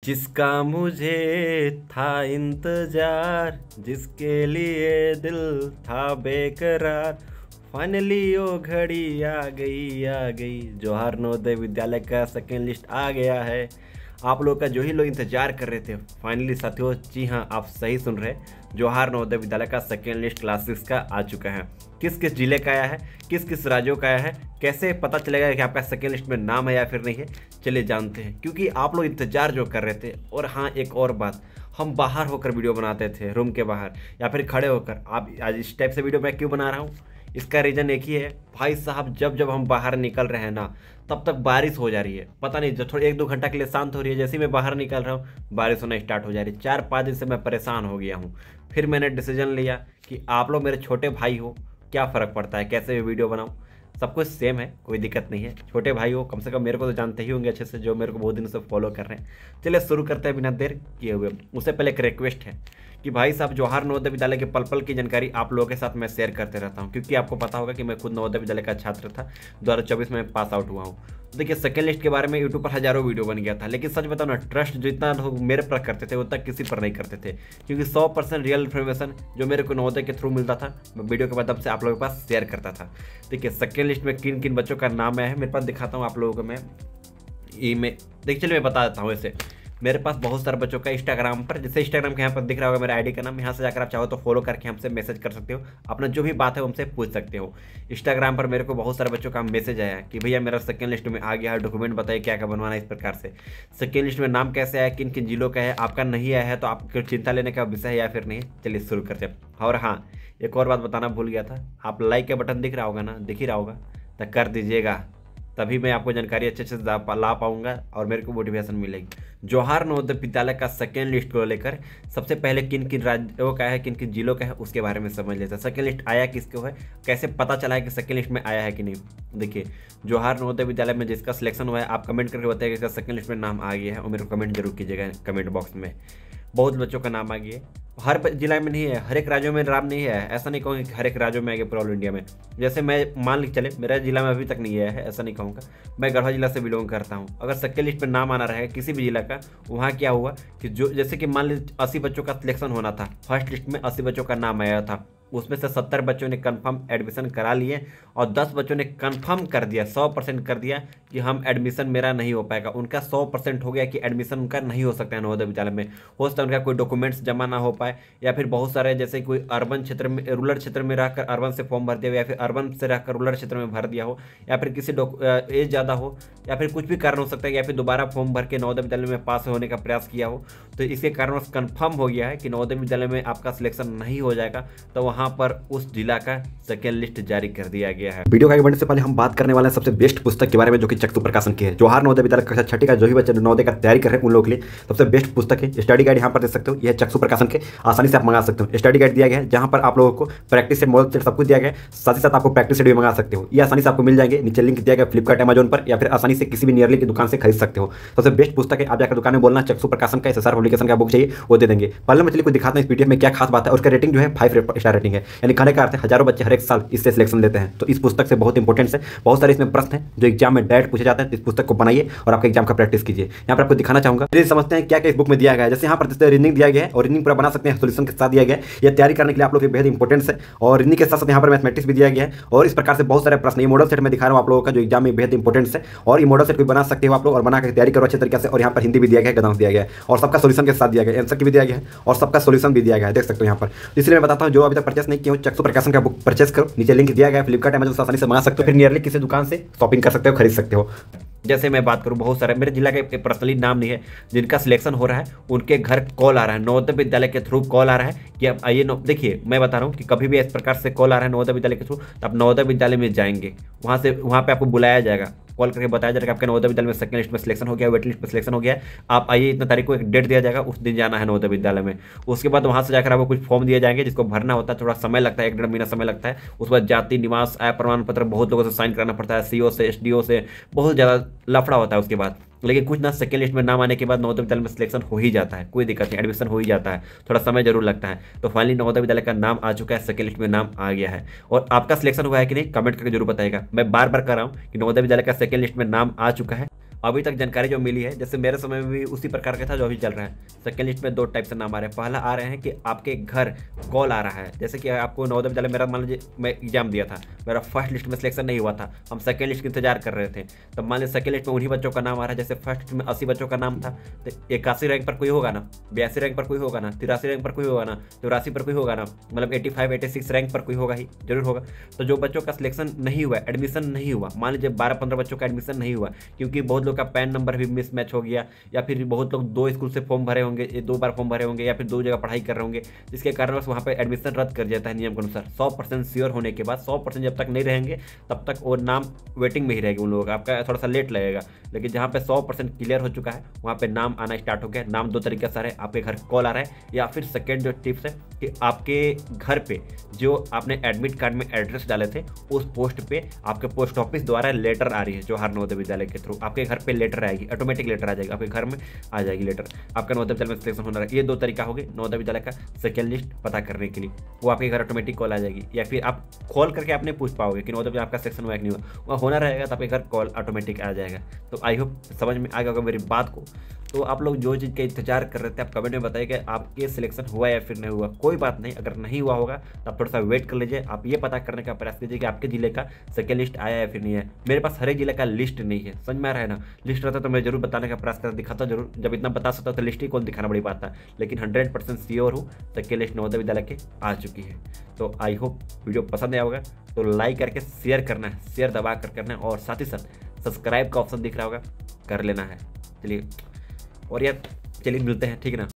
जिसका मुझे था इंतजार, जिसके लिए दिल था बेकरार, फाइनली वो घड़ी आ गई। जवाहर नवोदय विद्यालय का सेकेंड लिस्ट आ गया है। आप लोग का जो ही लोग इंतजार कर रहे थे, फाइनली साथियों, जी हाँ, आप सही सुन रहे हैं। जवाहर नवोदय विद्यालय का सेकेंड लिस्ट क्लास 6 का आ चुका है। किस किस जिले का आया है, किस किस राज्यों का आया है, कैसे पता चलेगा कि आपका सेकेंड लिस्ट में नाम है या फिर नहीं है, चलिए जानते हैं। क्योंकि आप लोग इंतजार जो कर रहे थे। और हाँ, एक और बात, हम बाहर होकर वीडियो बनाते थे, रूम के बाहर या फिर खड़े होकर। आप आज इस टाइप से वीडियो मैं क्यों बना रहा हूँ, इसका रीज़न एक ही है भाई साहब, जब हम बाहर निकल रहे हैं ना, तब तक बारिश हो जा रही है। पता नहीं, जब थोड़ा 1-2 घंटा के लिए शांत हो रही है, जैसे ही मैं बाहर निकल रहा हूँ बारिश होना स्टार्ट हो जा रही है। 4-5 दिन से मैं परेशान हो गया हूँ। फिर मैंने डिसीजन लिया कि आप लोग मेरे छोटे भाई हो, क्या फ़र्क पड़ता है कैसे भी वीडियो बनाऊँ, सब कुछ सेम है, कोई दिक्कत नहीं है। छोटे भाई हो, कम से कम मेरे को तो जानते ही होंगे अच्छे से, जो मेरे को बहुत दिनों से फॉलो कर रहे हैं। चलिए शुरू करते हैं बिना देर किए हुए। उससे पहले एक रिक्वेस्ट है कि भाई साहब, जवाहर नवोदय विद्यालय के पल पल की जानकारी आप लोगों के साथ मैं शेयर करते रहता हूं। क्योंकि आपको पता होगा कि मैं खुद नवोदय विद्यालय का छात्र था, 2024 में पास आउट हुआ हूं। देखिए, सेकेंड लिस्ट के बारे में यूट्यूब पर हजारों वीडियो बन गया था, लेकिन सच बताओ ना, ट्रस्ट जितना लोग मेरे पर करते थे उतना किसी पर नहीं करते थे। क्योंकि 100% रियल इन्फॉर्मेशन जो मेरे को नवोदय के थ्रू मिलता था, मैं वीडियो के माध्यम से आप लोगों के पास शेयर करता था। देखिए, सेकेंड लिस्ट में किन किन बच्चों का नाम आया है मेरे पास, दिखाता हूँ आप लोगों को मैं। देखिए, चलिए मैं बता देता हूँ। ऐसे मेरे पास बहुत सारे बच्चों का इंस्टाग्राम पर, जैसे इंस्टाग्राम के यहाँ पर दिख रहा होगा मेरा आईडी का नाम, यहाँ से जाकर आप चाहो तो फॉलो करके हमसे मैसेज कर सकते हो, अपना जो भी बात है हमसे पूछ सकते हो। इंस्टाग्राम पर मेरे को बहुत सारे बच्चों का मैसेज आया कि भैया मेरा सेकेंड लिस्ट में आ गया है, डॉक्यूमेंट बताइए क्या क्या बनवाना है। इस प्रकार से सेकेंड लिस्ट में नाम कैसे आया, किन किन जिलों का है, आपका नहीं आया है तो आपको चिंता लेने का विषय है या फिर नहीं। चलिए शुरू करते हैं। और हाँ, एक और बात बताना भूल गया था, आप लाइक का बटन दिख रहा होगा ना, दिख ही रहा होगा, तो कर दीजिएगा, तभी मैं आपको जानकारी अच्छे से ला पाऊंगा और मेरे को मोटिवेशन मिलेगी। जवाहर नवोदय विद्यालय का सेकेंड लिस्ट को लेकर सबसे पहले किन किन राज्यों का है, किन किन जिलों का है, उसके बारे में समझ लेते हैं। सेकेंड लिस्ट आया किसको है, कैसे पता चला है कि सेकेंड लिस्ट में आया है कि नहीं। देखिए, जवाहर नवोदय विद्यालय में जिसका सिलेक्शन हुआ है, आप कमेंट करके बताइए कि इसका सेकेंड लिस्ट में नाम आ गया है, और मेरे को कमेंट जरूर कीजिएगा कमेंट बॉक्स में। बहुत बच्चों का नाम आ गया है, हर जिला में नहीं है, हर एक राज्यों में नाम नहीं है। ऐसा नहीं कहूँगा कि हर एक राज्यों में आ गया पूरा ऑल इंडिया में। जैसे मैं मान लीजिए चले, मेरा जिला में अभी तक नहीं आया है, ऐसा नहीं कहूँगा। मैं गढ़वा जिला से बिलोंग करता हूँ। अगर सेकेंड लिस्ट में नाम आना रहेगा किसी भी जिला का, वहाँ क्या हुआ कि जो जैसे कि मान लीजिए 80 बच्चों का सिलेक्शन होना था, फर्स्ट लिस्ट में 80 बच्चों का नाम आया था, उसमें से 70 बच्चों ने कंफर्म एडमिशन करा लिए और 10 बच्चों ने कंफर्म कर दिया, 100% कर दिया कि हम एडमिशन मेरा नहीं हो पाएगा। उनका 100% हो गया कि एडमिशन उनका नहीं हो सकता है नवोदय विद्यालय में। हो सकता है उनका कोई डॉक्यूमेंट्स जमा ना हो पाए, या फिर बहुत सारे जैसे कोई अर्बन क्षेत्र में, रूरल क्षेत्र में रहकर अर्बन से फॉर्म भर दिया हो, या फिर अर्बन से रहकर रूरल क्षेत्र में भर दिया हो, या फिर किसी एज ज़्यादा हो, या फिर कुछ भी कारण हो सकता है, या फिर दोबारा फॉर्म भर के नवोदय विद्यालय में पास होने का प्रयास किया हो। तो इसके कारण कंफर्म हो गया है कि नवोदय विद्यालय में आपका सिलेक्शन नहीं हो जाएगा, तो वहाँ पर उस जिला का सेकेंड लिस्ट जारी कर दिया गया है। वीडियो को आगे बढ़ने से पहले हम बात करने वाले हैं सबसे बेस्ट पुस्तक के बारे में, जो कि चक्षु प्रकाशन की है। जवाहर नवोदय विद्यालय कक्षा 6 का जो भी बच्चे नवोदय का तैयारी कर रहे हैं उन लोगों के लिए सबसे बेस्ट पुस्तक है। स्टडी गाइड यहाँ पर देख सकते हो, यह चक्षु प्रकाशन के, आसानी से आप मंगा सकते हो। स्टडी गाइड दिया गया है जहाँ पर आप लोगों को प्रैक्टिस सेट, मॉडल सेट सब कुछ दिया गया है, साथ ही साथ आपको प्रैक्टिस सेट भी मंगा सकते हो। ये आसानी से आपको मिल जाएंगे, नीचे लिंक दिया गया फ्लिपकार्ट, अमेजन पर, या फिर आसानी से किसी भी नियरली की दुकान से खरीद सकते हो। सबसे बेस्ट पुस्तक है, आप जाकर दुकान में बोलना चक्षु प्रकाशन का SSR पब्लिकेशन का बुक चाहिए, वो दे देंगे। पहले मैं चलिए कुछ दिखाता हूँ इस पीडीएफ में क्या खास बात है। उसका रेटिंग जो है 5 स्टार रेटिंग है, यानी कहने का अर्थ है हजारों बच्चे हर एक साल इससे सिलेक्शन लेते हैं। तो इस पुस्तक से बहुत इंपॉर्टेंट है, बहुत सारे इसमें प्रश्न हैं जो एग्जाम में डायरेक्ट पूछे जाते हैं। इस पुस्तक को बनाइए और आपके एग्जाम का प्रैक्टिस कीजिए। यहाँ पर आपको दिखाना चाहूंगा, समझते हैं क्या क्या इस बुक में दिया गया है। जैसे यहाँ पर रीजनिंग दिया गया है और रीजनिंग पूरा बना सकते हैं, सोल्यूशन के साथ दिया गया है। यह तैयारी करने के लिए आप लोग बेहद इंपॉर्टेंट है, और रीजनिंग के साथ साथ यहाँ पर मैथमेटिक्स भी दिया गया है। और इस प्रकार से बहुत सारे प्रश्न, ये मॉडल सेट में दिखा रहा हूँ आप लोगों का, जो एग्जाम में बेहद इंपॉर्टेंट है। और ये मॉडल सेट भी बना सकते हो आप लोग, और बना कर तैयारी करो अच्छे तरीके से। और यहाँ पर हिंदी भी दिया गया है, गद्यांश दिया गया है, और सबका सोल्यूशन के साथ दिया गया है, आंसर की भी दिया गया है, और सबका सोल्यूशन भी दिया गया है, देख सकते हो यहाँ पर। इसलिए मैं बताता हूँ, जो अभी तक परचेस नहीं किया हो, चक्षु प्रकाशन का बुक परचेस करो, नीचे लिंक दिया गया है, फ्लिपकार्ट, अमेजन से आसानी से मंगा सकते हो, फिर नियरली किसी दुकान से शॉपिंग कर सकते हो, खरीद सकते हो। जैसे मैं बात करूं, बहुत सारे मेरे जिला के पर्सनली नाम नहीं है, जिनका सिलेक्शन हो रहा है उनके घर कॉल आ रहा है, नवोदय विद्यालय के थ्रू कॉल आ रहा है कि आप आइए। देखिए, मैं बता रहा हूं कि कभी भी इस प्रकार से कॉल आ रहा है नवोदय विद्यालय के थ्रू, तो आप नवोदय विद्यालय में जाएंगे, वहाँ पे आपको बुलाया जाएगा, कॉल करके बताया जाएगा आपका नवोदय विद्यालय में सेकंड लिस्ट में सिलेक्शन हो गया, वेट लिस्ट में सिलेक्शन हो गया, आप आइए इतना तारीख को, एक डेट दिया जाएगा, उस दिन जाना है नवोदय विद्यालय में। उसके बाद वहाँ से जाकर आपको कुछ फॉर्म दिए जाएंगे जिसको भरना होता है, थोड़ा समय लगता है, 1-1.5 महीना समय लगता है। उसके बाद जाति, निवास, आय प्रमाण पत्र बहुत लोगों से साइन कराना पड़ता है, CO से, SDO से, बहुत ज़्यादा लफड़ा होता है उसके बाद। लेकिन कुछ ना, सेकेंड लिस्ट में नाम आने के बाद नवोदय विद्यालय में सिलेक्शन हो ही जाता है, कोई दिक्कत नहीं, एडमिशन हो ही जाता है, थोड़ा समय जरूर लगता है। तो फाइनली नवोदय विद्यालय का नाम आ चुका है, सेकेंड लिस्ट में नाम आ गया है। और आपका सिलेक्शन हुआ है कि नहीं, कमेंट करके जरूर बताइएगा। मैं बार बार कर रहा हूँ कि नवोदय विद्यालय का सेकेंड लिस्ट में नाम आ चुका है, अभी तक जानकारी जो मिली है, जैसे मेरे समय में भी उसी प्रकार का था जो अभी चल रहा है। सेकेंड लिस्ट में 2 टाइप से नाम आ रहे हैं। पहला आ रहे हैं कि आपके घर कॉल आ रहा है, जैसे कि आपको नवोदय विद्यालय, मेरा मान लीजिए मैं एग्जाम दिया था, मेरा फर्स्ट लिस्ट में सिलेक्शन नहीं हुआ था, हम सेकेंड लिस्ट का इंतजार कर रहे थे। तब मान लीजिए सेकेंड लिस्ट में उन्हीं बच्चों का नाम आ रहा है। जैसे फर्स्ट लिस्ट में 80 बच्चों का नाम था, तो 81 रैंक पर कोई होगा ना, 82 रैंक पर कोई होगा ना, 83 रैंक पर कोई होगा ना, 84 पर कोई होगा ना, मतलब 85 86 रैंक पर कोई होगा ही, जरूर होगा। तो जो बच्चों का सिलेक्शन नहीं हुआ, एडमिशन नहीं हुआ, मान लीजिए 12-15 बच्चों का एडमिशन नहीं हुआ, क्योंकि बहुत लोग का पैन नंबर भी मिसमैच हो गया, या फिर बहुत लोग 2 स्कूल से फॉर्म भरे होंगे, 2 बार फॉर्म भरे होंगे, या फिर 2 जगह पढ़ाई कर रहे होंगे, जिसके कारण वहाँ पर एडमिशन रद्द कर जाता है नियम के अनुसार। 100% श्योर होने के बाद 100% जब तक नहीं रहेंगे तब तक वो नाम वेटिंग में ही रहेगी उन लोगों का, आपका थोड़ा सा लेट लगेगा। लेकिन जहाँ पे 100% क्लियर हो चुका है वहाँ पे नाम आना स्टार्ट हो गया। नाम 2 तरीके से आ रहे हैं, आपके घर कॉल आ रहा है, या फिर सेकेंड जो टिप्स है कि आपके घर पे जो आपने एडमिट कार्ड में एड्रेस डाले थे उस पोस्ट पे आपके पोस्ट ऑफिस द्वारा लेटर आ रही है जवाहर नवोदय विद्यालय के थ्रू, आपके घर पे लेटर आएगी, ऑटोमेटिक लेटर आ जाएगी, आपके घर में आ जाएगी लेटर, आपका नवोदय विद्यालय में सिलेक्शन होना है। ये 2 तरीका हो गए नवोदय विद्यालय का सेकेंड लिस्ट पता करने के लिए, वो आपके घर ऑटोमेटिक कॉल आ जाएगी, या फिर आप कॉल करके आप नहीं पूछ पाओगे कि नवोदय आपका सेक्शन हुआ कि नहीं हुआ, वहाँ होना रहेगा तो आपके घर कॉल ऑटोमेटिक आ जाएगा। तो आई होप समझ में आ गया होगा मेरी बात को। तो आप लोग जो चीज़ का इंतजार कर रहे थे आप कमेंट में बताइए कि आपके सिलेक्शन हुआ या फिर नहीं हुआ। कोई बात नहीं, अगर नहीं हुआ होगा तो आप थोड़ा सा वेट कर लीजिए, आप ये पता करने का प्रयास कीजिए कि आपके जिले का सेकेंड लिस्ट आया या फिर नहीं है। मेरे पास हर एक जिले का लिस्ट नहीं है, समझ में आ रहा है ना। लिस्ट रहता तो मैं जरूर बताने का प्रयास करता, दिखाता जरूर, जब इतना बता सकता तो लिस्ट ही कौन दिखाना बड़ी बात था। लेकिन 100% श्योर हूँ सेकेंड लिस्ट नवोदय विद्यालय के आ चुकी है। तो आई होप वीडियो पसंद आया होगा, तो लाइक करके शेयर करना है, शेयर दबा कर करना है, और साथ ही साथ सब्सक्राइब का ऑप्शन दिख रहा होगा, कर लेना है। चलिए, और यार चलिए मिलते हैं, ठीक है ना।